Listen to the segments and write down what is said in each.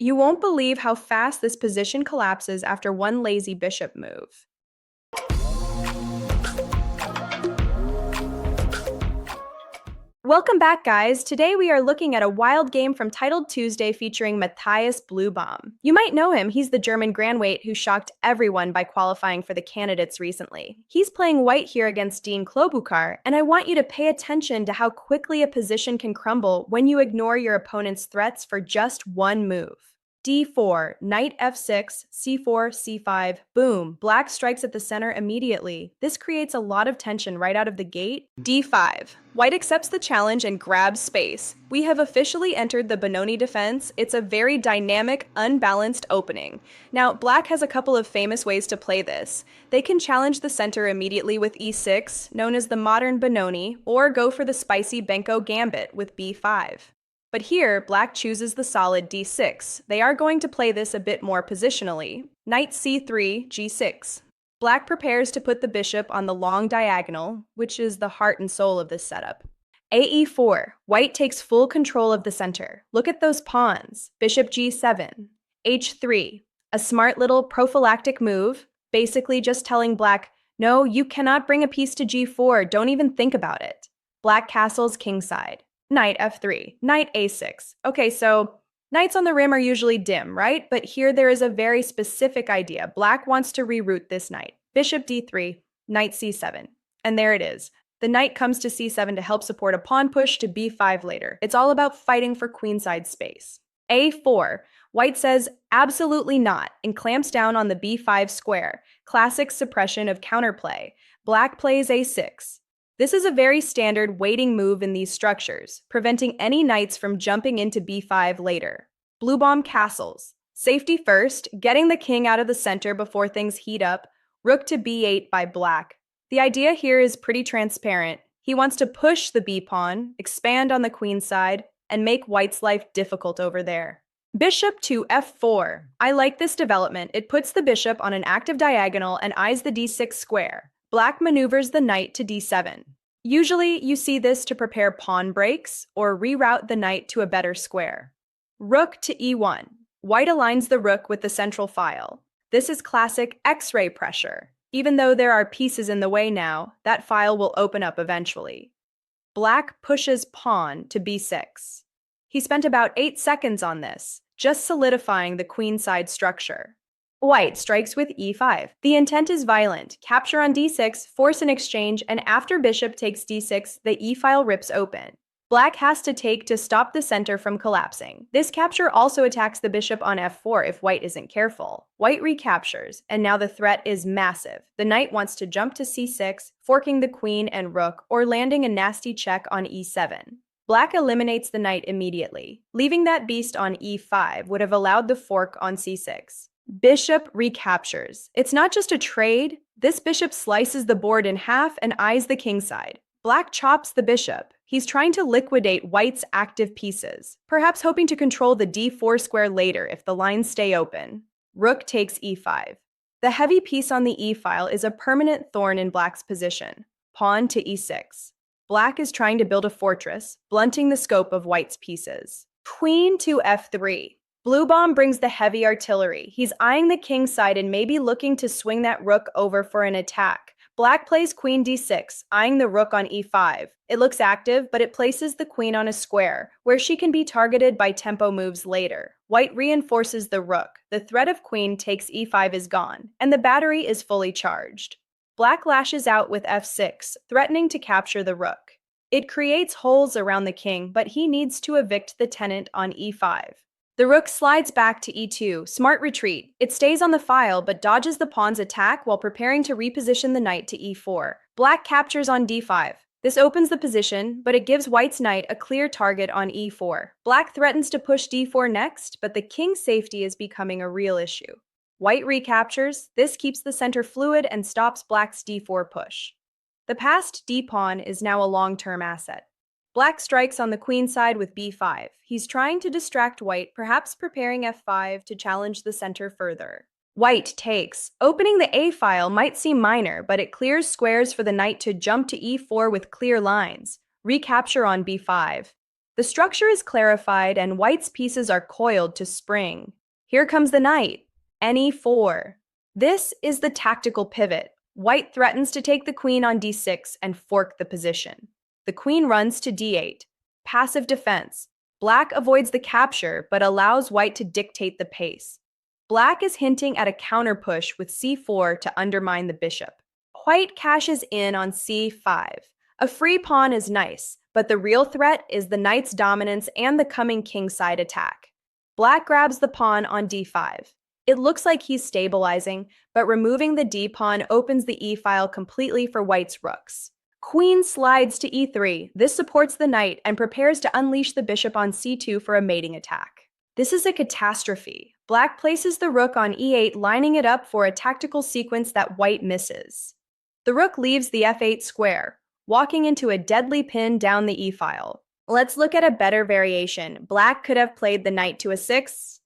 You won't believe how fast this position collapses after one lazy bishop move. Welcome back, guys. Today we are looking at a wild game from Titled Tuesday featuring Matthias Bluebaum. You might know him. He's the German grandweight who shocked everyone by qualifying for the candidates recently. He's playing white here against Dean Klobuchar, and I want you to pay attention to how quickly a position can crumble when you ignore your opponent's threats for just one move. D4, knight f6, c4, c5, boom, black strikes at the center immediately. This creates a lot of tension right out of the gate. D5, white accepts the challenge and grabs space. We have officially entered the Benoni defense. It's a very dynamic, unbalanced opening. Now, black has a couple of famous ways to play this. They can challenge the center immediately with e6, known as the modern Benoni, or go for the spicy Benko gambit with b5. But here, black chooses the solid d6. They are going to play this a bit more positionally. Knight c3, g6. Black prepares to put the bishop on the long diagonal, which is the heart and soul of this setup. Ae4, white takes full control of the center. Look at those pawns. Bishop g7. H3, a smart little prophylactic move, basically just telling black, no, you cannot bring a piece to g4, don't even think about it. Black castles kingside. Knight f3, knight a6. Okay, so knights on the rim are usually dim, right? But here there is a very specific idea. Black wants to reroute this knight. Bishop d3, knight c7. And there it is. The knight comes to c7 to help support a pawn push to b5 later. It's all about fighting for queenside space. A4, white says absolutely not and clamps down on the b5 square. Classic suppression of counterplay. Black plays a6. This is a very standard waiting move in these structures, preventing any knights from jumping into b5 later. Bluebaum castles. Safety first, getting the king out of the center before things heat up. Rook to b8 by black. The idea here is pretty transparent. He wants to push the b-pawn, expand on the queen side, and make white's life difficult over there. Bishop to f4. I like this development. It puts the bishop on an active diagonal and eyes the d6 square. Black maneuvers the knight to d7. Usually, you see this to prepare pawn breaks or reroute the knight to a better square. Rook to e1. White aligns the rook with the central file. This is classic X-ray pressure. Even though there are pieces in the way now, that file will open up eventually. Black pushes pawn to b6. He spent about 8 seconds on this, just solidifying the queenside structure. White strikes with e5. The intent is violent. Capture on d6, force an exchange, and after bishop takes d6, the e-file rips open. Black has to take to stop the center from collapsing. This capture also attacks the bishop on f4 if white isn't careful. White recaptures, and now the threat is massive. The knight wants to jump to c6, forking the queen and rook, or landing a nasty check on e7. Black eliminates the knight immediately. Leaving that beast on e5 would have allowed the fork on c6. Bishop recaptures. It's not just a trade. This bishop slices the board in half and eyes the kingside. Black chops the bishop. He's trying to liquidate white's active pieces, perhaps hoping to control the d4 square later if the lines stay open. Rook takes e5. The heavy piece on the e-file is a permanent thorn in black's position. Pawn to e6. Black is trying to build a fortress, blunting the scope of white's pieces. Queen to f3. Bluebaum brings the heavy artillery. He's eyeing the king side and maybe looking to swing that rook over for an attack. Black plays queen d6, eyeing the rook on e5. It looks active, but it places the queen on a square, where she can be targeted by tempo moves later. White reinforces the rook. The threat of queen takes e5 is gone, and the battery is fully charged. Black lashes out with f6, threatening to capture the rook. It creates holes around the king, but he needs to evict the tenant on e5. The rook slides back to e2, smart retreat. It stays on the file but dodges the pawn's attack while preparing to reposition the knight to e4. Black captures on d5. This opens the position, but it gives white's knight a clear target on e4. Black threatens to push d4 next, but the king's safety is becoming a real issue. White recaptures. This keeps the center fluid and stops black's d4 push. The passed d-pawn is now a long-term asset. Black strikes on the queen side with b5. He's trying to distract white, perhaps preparing f5 to challenge the center further. White takes. Opening the a-file might seem minor, but it clears squares for the knight to jump to e4 with clear lines. Recapture on b5. The structure is clarified and white's pieces are coiled to spring. Here comes the knight, ne4. This is the tactical pivot. White threatens to take the queen on d6 and fork the position. The queen runs to d8. Passive defense. Black avoids the capture but allows white to dictate the pace. Black is hinting at a counter push with c4 to undermine the bishop. White cashes in on c5. A free pawn is nice, but the real threat is the knight's dominance and the coming kingside attack. Black grabs the pawn on d5. It looks like he's stabilizing, but removing the d-pawn opens the e-file completely for white's rooks. Queen slides to e3. This supports the knight and prepares to unleash the bishop on c2 for a mating attack. This is a catastrophe. Black places the rook on e8, lining it up for a tactical sequence that white misses. The rook leaves the f8 square, walking into a deadly pin down the e-file. Let's look at a better variation. Black could have played the knight to a 6.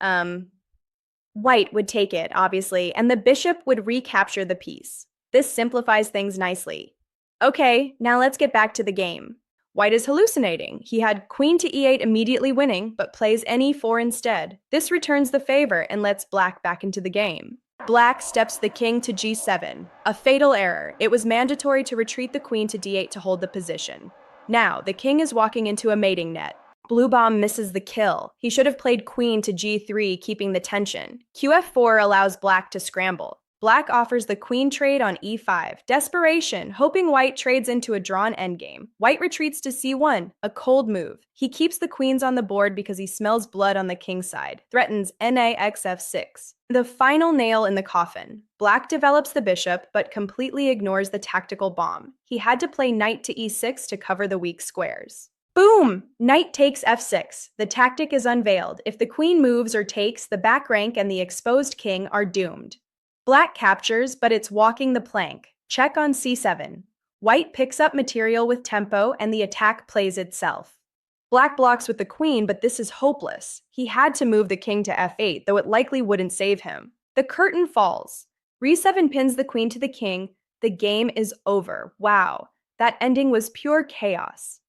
White would take it, obviously, and the bishop would recapture the piece. This simplifies things nicely. Okay, now let's get back to the game. White is hallucinating. He had queen to e8 immediately winning, but plays ne4 instead. This returns the favor and lets black back into the game. Black steps the king to g7. A fatal error. It was mandatory to retreat the queen to d8 to hold the position. Now, the king is walking into a mating net. Bluebaum misses the kill. He should have played queen to g3, keeping the tension. qf4 allows black to scramble. Black offers the queen trade on e5. Desperation, hoping white trades into a drawn endgame. White retreats to c1, a cold move. He keeps the queens on the board because he smells blood on the king's side. Threatens na(xf6). The final nail in the coffin. Black develops the bishop, but completely ignores the tactical bomb. He had to play knight to e6 to cover the weak squares. Boom! Knight takes f6. The tactic is unveiled. If the queen moves or takes, the back rank and the exposed king are doomed. Black captures, but it's walking the plank. Check on c7. White picks up material with tempo, and the attack plays itself. Black blocks with the queen, but this is hopeless. He had to move the king to f8, though it likely wouldn't save him. The curtain falls. re7 pins the queen to the king. The game is over. Wow, that ending was pure chaos.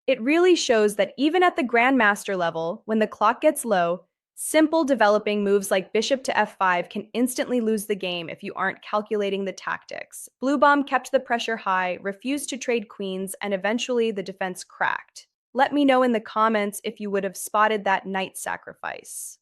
It really shows that even at the grandmaster level, when the clock gets low, simple developing moves like bishop to f5 can instantly lose the game if you aren't calculating the tactics. Bluebaum kept the pressure high, refused to trade queens, and eventually the defense cracked. Let me know in the comments if you would have spotted that knight sacrifice.